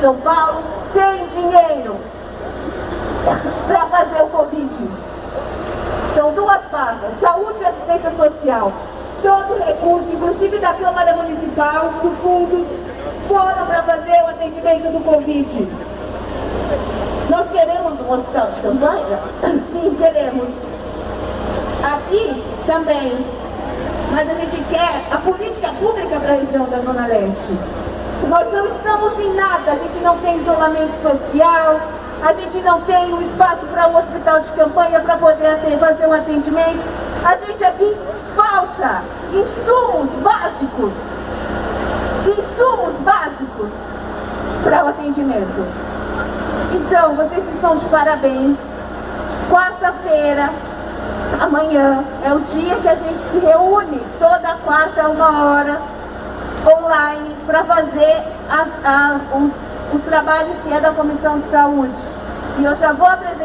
São Paulo tem dinheiro para fazer o Covid. São duas pastas, saúde e assistência social. Todo o recurso, inclusive da Câmara Municipal, dos fundos, foram para fazer o atendimento do Covid. Nós queremos um hospital de campanha? Sim, queremos. Aqui também. Mas a gente quer a política pública para a região da Zona Leste. Nós não estamos em nada, a gente não tem isolamento social, a gente não tem um espaço para um hospital de campanha para poder fazer um atendimento. A gente aqui falta insumos básicos para o atendimento. Então, vocês estão de parabéns. Quarta-feira, amanhã, é o dia que a gente se reúne, toda quarta, 1h, online, para fazer os trabalhos que é da Comissão de Saúde. E eu já vou apresentar